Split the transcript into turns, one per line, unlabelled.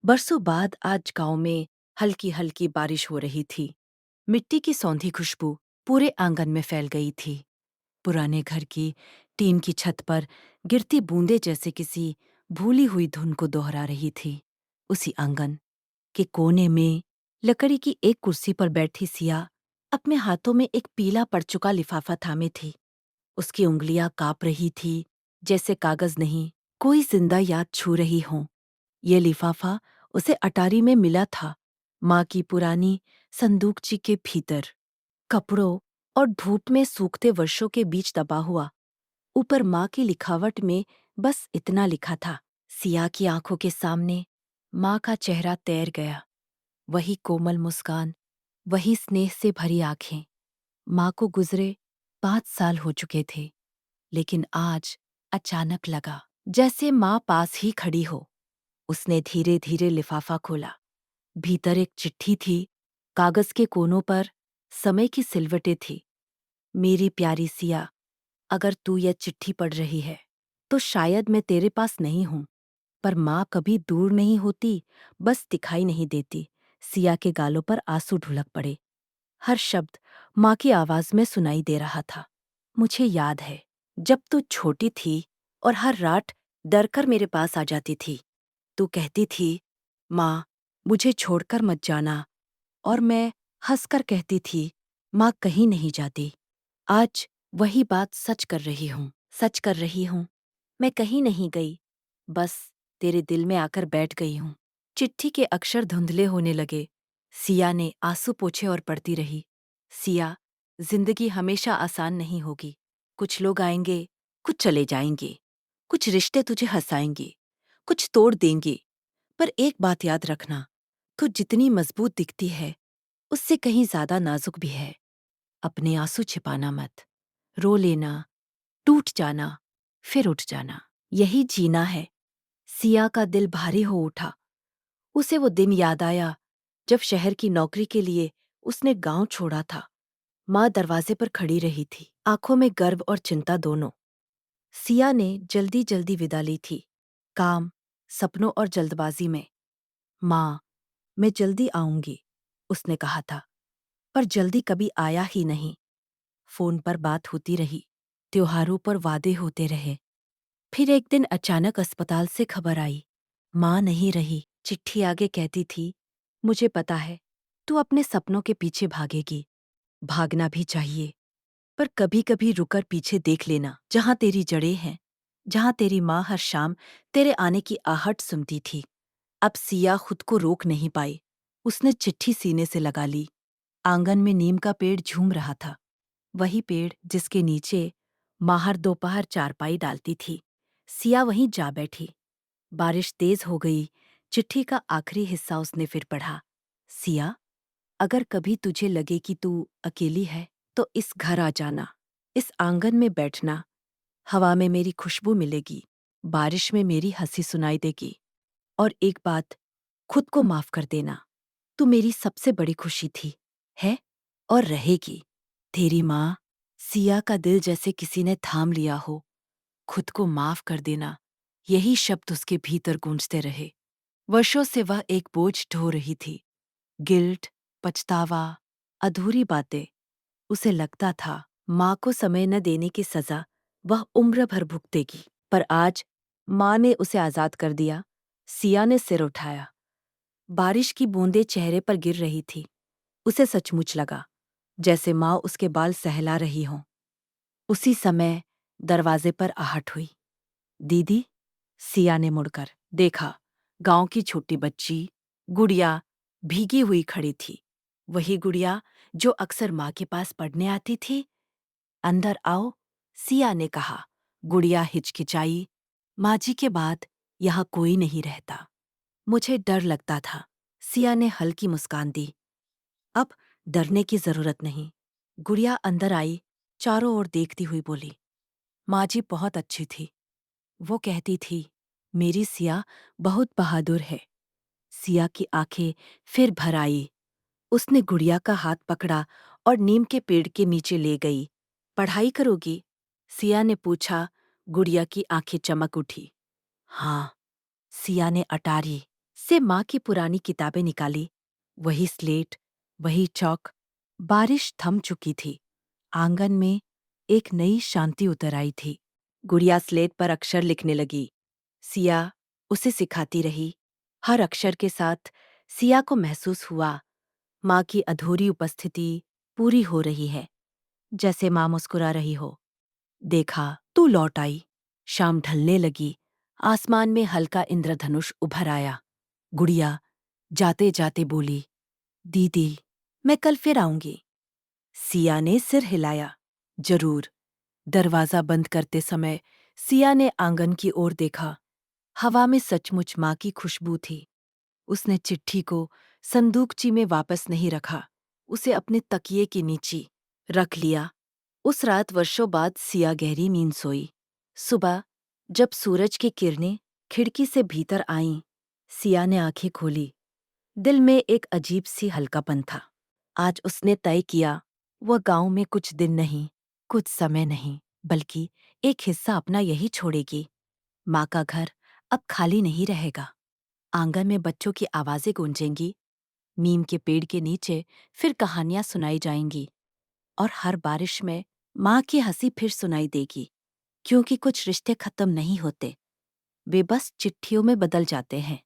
बरसों बाद आज गांव में हल्की हल्की बारिश हो रही थी। मिट्टी की सौंधी खुशबू पूरे आंगन में फैल गई थी। पुराने घर की टीन की छत पर गिरती बूंदें जैसे किसी भूली हुई धुन को दोहरा रही थी। उसी आंगन के कोने में लकड़ी की एक कुर्सी पर बैठी सिया अपने हाथों में एक पीला पड़ चुका लिफाफा थामे थी। उसकी उंगलियां कांप रही थी, जैसे कागज नहीं, कोई जिंदा याद छू रही हो। ये लिफाफा उसे अटारी में मिला था, माँ की पुरानी संदूकची के भीतर, कपड़ों और धूप में सूखते वर्षों के बीच दबा हुआ। ऊपर माँ की लिखावट में बस इतना लिखा था। सिया की आंखों के सामने माँ का चेहरा तैर गया। वही कोमल मुस्कान, वही स्नेह से भरी आंखें। माँ को गुजरे 5 साल हो चुके थे, लेकिन आज अचानक लगा जैसे माँ पास ही खड़ी हो। उसने धीरे धीरे लिफाफा खोला। भीतर एक चिट्ठी थी। कागज के कोनों पर समय की सिलवटें थी। मेरी प्यारी सिया, अगर तू यह चिट्ठी पढ़ रही है तो शायद मैं तेरे पास नहीं हूं, पर माँ कभी दूर नहीं होती, बस दिखाई नहीं देती। सिया के गालों पर आंसू ढुलक पड़े। हर शब्द माँ की आवाज में सुनाई दे रहा था। मुझे याद है जब तू छोटी थी और हर रात डरकर मेरे पास आ जाती थी। तू कहती थी, माँ, मुझे छोड़कर मत जाना, और मैं हंसकर कहती थी, माँ कहीं नहीं जाती। आज वही बात सच कर रही हूँ। मैं कहीं नहीं गई, बस तेरे दिल में आकर बैठ गई हूँ। चिट्ठी के अक्षर धुंधले होने लगे। सिया ने आंसू पोंछे और पढ़ती रही। सिया, जिंदगी हमेशा आसान नहीं होगी। कुछ लोग आएंगे, कुछ चले जाएंगे, कुछ रिश्ते तुझे हंसाएंगे, कुछ तोड़ देंगे, पर एक बात याद रखना, तू जितनी मजबूत दिखती है उससे कहीं ज्यादा नाजुक भी है। अपने आंसू छिपाना मत। रो लेना, टूट जाना, फिर उठ जाना, यही जीना है। सिया का दिल भारी हो उठा। उसे वो दिन याद आया जब शहर की नौकरी के लिए उसने गांव छोड़ा था। माँ दरवाजे पर खड़ी रही थी, आंखों में गर्व और चिंता दोनों। सिया ने जल्दी जल्दी विदा ली थी, काम, सपनों और जल्दबाजी में। माँ, मैं जल्दी आऊंगी, उसने कहा था, पर जल्दी कभी आया ही नहीं। फोन पर बात होती रही, त्योहारों पर वादे होते रहे। फिर एक दिन अचानक अस्पताल से खबर आई, माँ नहीं रही। चिट्ठी आगे कहती थी, मुझे पता है तू अपने सपनों के पीछे भागेगी। भागना भी चाहिए, पर कभी कभी रुकर पीछे देख लेना, जहां तेरी जड़ें हैं, जहां तेरी माँ हर शाम तेरे आने की आहट सुनती थी। अब सिया खुद को रोक नहीं पाई। उसने चिट्ठी सीने से लगा ली। आंगन में नीम का पेड़ झूम रहा था, वही पेड़ जिसके नीचे माँ हर दोपहर चारपाई डालती थी। सिया वहीं जा बैठी। बारिश तेज हो गई। चिट्ठी का आखिरी हिस्सा उसने फिर पढ़ा। सिया, अगर कभी तुझे लगे कि तू अकेली है तो इस घर आ जाना, इस आंगन में बैठना। हवा में मेरी खुशबू मिलेगी, बारिश में मेरी हंसी सुनाई देगी। और एक बात, खुद को माफ कर देना। तू मेरी सबसे बड़ी खुशी थी, है और रहेगी। तेरी माँ। सिया का दिल जैसे किसी ने थाम लिया हो। खुद को माफ कर देना, यही शब्द उसके भीतर गूंजते रहे। वर्षों से वह एक बोझ ढो रही थी। गिल्ट, पछतावा, अधूरी बातें। उसे लगता था माँ को समय न देने की सजा वह उम्र भर भुगतेगी। पर आज माँ ने उसे आजाद कर दिया। सिया ने सिर उठाया। बारिश की बूंदें चेहरे पर गिर रही थी। उसे सचमुच लगा जैसे माँ उसके बाल सहला रही हों। उसी समय दरवाजे पर आहट हुई। दीदी, सिया ने मुड़कर देखा। गांव की छोटी बच्ची, गुड़िया, भीगी हुई खड़ी थी। वही गुड़िया जो अक्सर माँ के पास पढ़ने आती थी। अंदर आओ, सिया ने कहा। गुड़िया हिचकिचाई। माँ जी के बाद यहाँ कोई नहीं रहता। मुझे डर लगता था। सिया ने हल्की मुस्कान दी। अब डरने की जरूरत नहीं। गुड़िया अंदर आई, चारों ओर देखती हुई बोली, माँ जी बहुत अच्छी थी। वो कहती थी, मेरी सिया बहुत बहादुर है। सिया की आंखें फिर भर आई। उसने गुड़िया का हाथ पकड़ा और नीम के पेड़ के नीचे ले गई। पढ़ाई करोगी? सिया ने पूछा। गुड़िया की आंखें चमक उठी। हाँ, सिया ने अटारी से माँ की पुरानी किताबें निकाली। वही स्लेट, वही चौक। बारिश थम चुकी थी। आंगन में एक नई शांति उतर आई थी। गुड़िया स्लेट पर अक्षर लिखने लगी। सिया उसे सिखाती रही। हर अक्षर के साथ सिया को महसूस हुआ माँ की अधूरी उपस्थिति पूरी हो रही है, जैसे माँ मुस्कुरा रही हो। देखा, तू लौट आई। शाम ढलने लगी। आसमान में हल्का इंद्रधनुष उभर आया। गुड़िया जाते जाते बोली, दीदी, मैं कल फिर आऊंगी। सिया ने सिर हिलाया। जरूर। दरवाजा बंद करते समय सिया ने आंगन की ओर देखा। हवा में सचमुच माँ की खुशबू थी। उसने चिट्ठी को संदूकची में वापस नहीं रखा, उसे अपने तकिए के नीचे रख लिया। उस रात वर्षों बाद सिया गहरी नींद सोई। सुबह जब सूरज की किरणें खिड़की से भीतर आईं, सिया ने आंखें खोली। दिल में एक अजीब सी हल्कापन था। आज उसने तय किया, वह गांव में कुछ दिन नहीं, कुछ समय नहीं, बल्कि एक हिस्सा अपना यही छोड़ेगी। माँ का घर अब खाली नहीं रहेगा। आंगन में बच्चों की आवाजें गूंजेंगी। नीम के पेड़ के नीचे फिर कहानियां सुनाई जाएंगी। और हर बारिश में माँ की हंसी फिर सुनाई देगी। क्योंकि कुछ रिश्ते खत्म नहीं होते, वे बस चिट्ठियों में बदल जाते हैं।